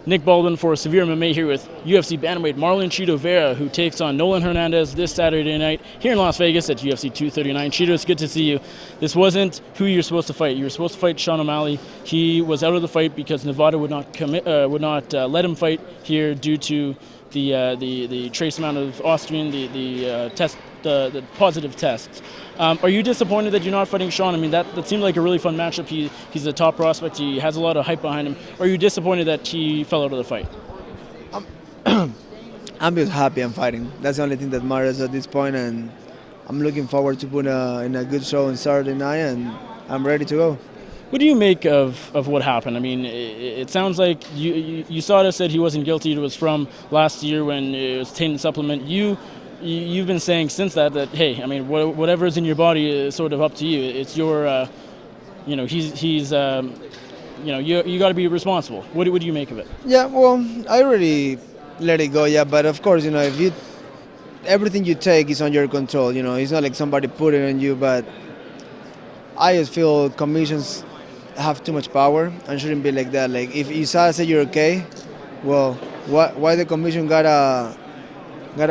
Nick Baldwin for SevereMMA here with UFC bantamweight Marlon Chito Vera, who takes on Nohelin Hernandez this Saturday night here in Las Vegas at UFC 239. Chito, it's good to see you. This wasn't who you were supposed to fight. You were supposed to fight Sean O'Malley. He was out of the fight because Nevada would not let him fight here due to the trace amount of Austrian, the positive tests. Are you disappointed that you're not fighting Sean? I mean, that seemed like a really fun matchup. He's a top prospect. He has a lot of hype behind him. Are you disappointed that he fell out of the fight? I'm just happy I'm fighting. That's the only thing that matters at this point, and I'm looking forward to put in a good show on Saturday night, and I'm ready to go. What do you make of what happened? I mean, it sounds like you saw it, said he wasn't guilty. It was from last year when it was tainted supplement. You've been saying since that hey, I mean, whatever's in your body is sort of up to you. It's your, he's you got to be responsible. What do you make of it? Yeah, well, I already let it go. Yeah, but of course, if everything you take is on your control. It's not like somebody put it on you. But I just feel commissions have too much power and shouldn't be like that. Like if Isa say you're okay, well, why the commission gotta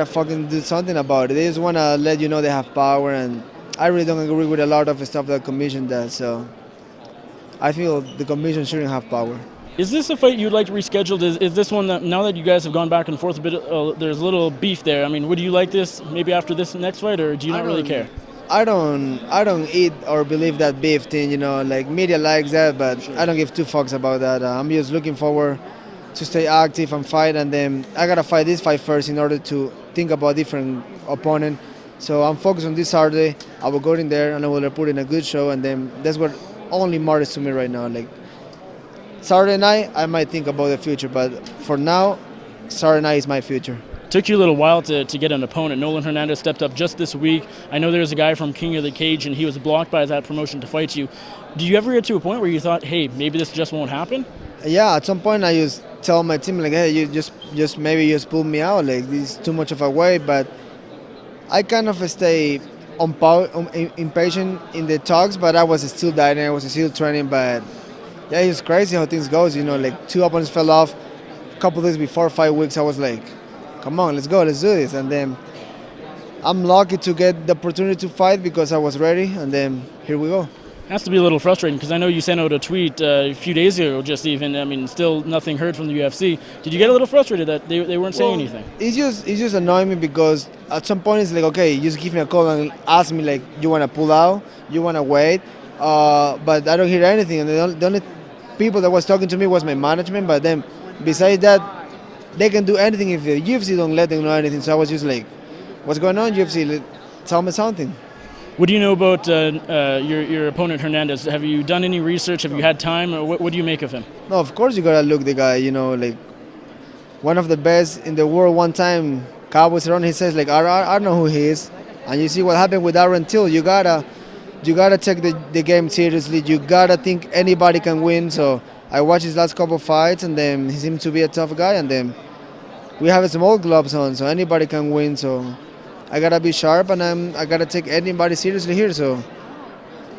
fucking do something about it? They just wanna let you know they have power, and I really don't agree with a lot of stuff that the commission does. So I feel the commission shouldn't have power. Is this a fight you'd like to reschedule? Is this one that, now that you guys have gone back and forth a bit, there's a little beef there? I mean, would you like this maybe after this next fight, or do you not really care? I don't eat or believe that beef thing, like media likes that, but sure. I don't give two fucks about that. I'm just looking forward to stay active and fight, and then I gotta fight this fight first in order to think about different opponent. So I'm focused on this Saturday. I will go in there and I will put in a good show, and then that's what only matters to me right now. Like Saturday night, I might think about the future, but for now, Saturday night is my future. Took you a little while to get an opponent. Nohelin Hernandez stepped up just this week. I know there's a guy from King of the Cage, and he was blocked by that promotion to fight you. Do you ever get to a point where you thought, hey, maybe this just won't happen? Yeah, at some point I just tell my team, like, hey, you just maybe just pull me out. Like, this is too much of a weight. But I kind of stay impatient in the talks, but I was still dieting, I was still training. But yeah, it's crazy how things goes. Like 2 opponents fell off. A couple days before 5 weeks, I was like, come on, let's go, let's do this. And then I'm lucky to get the opportunity to fight because I was ready, and then here we go. It has to be a little frustrating because I know you sent out a tweet a few days ago, just even. I mean, still nothing heard from the UFC. Did you get a little frustrated that they weren't saying anything? It's just annoying me because at some point it's like, okay, you just give me a call and ask me, like, you want to pull out, you want to wait, but I don't hear anything. And the only people that was talking to me was my management, but then besides that, they can do anything if the UFC don't let them know anything. So I was just like, what's going on, UFC? Tell me something. What do you know about your opponent, Hernandez? Have you done any research? Have you had time? Or what do you make of him? No, of course you got to look the guy, like one of the best in the world. One time, Cowboys around, he says, like, I don't know who he is. And you see what happened with Aaron Till. You gotta take the game seriously. You got to think anybody can win. So I watched his last couple of fights, and then he seemed to be a tough guy. And then we have small gloves on, so anybody can win. So I gotta be sharp, and I gotta take anybody seriously here. So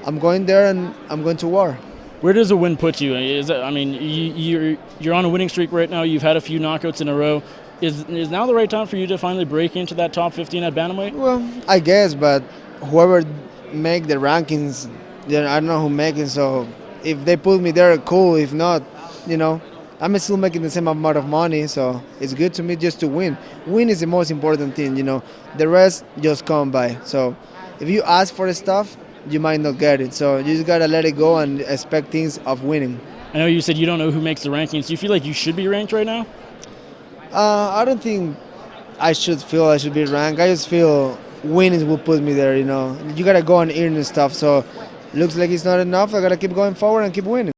I'm going there, and I'm going to war. Where does a win put you? You're on a winning streak right now. You've had a few knockouts in a row. Is now the right time for you to finally break into that top 15 at bantamweight? Well, I guess, but whoever make the rankings, I don't know who make it. So if they put me there, cool. If not, I'm still making the same amount of money, so it's good to me just to win. Win is the most important thing, The rest just come by. So if you ask for the stuff, you might not get it. So you just gotta let it go and expect things of winning. I know you said you don't know who makes the rankings. Do you feel like you should be ranked right now? I don't think I should be ranked. I just feel winning will put me there, You gotta go and earn the stuff. So looks like it's not enough. I gotta keep going forward and keep winning.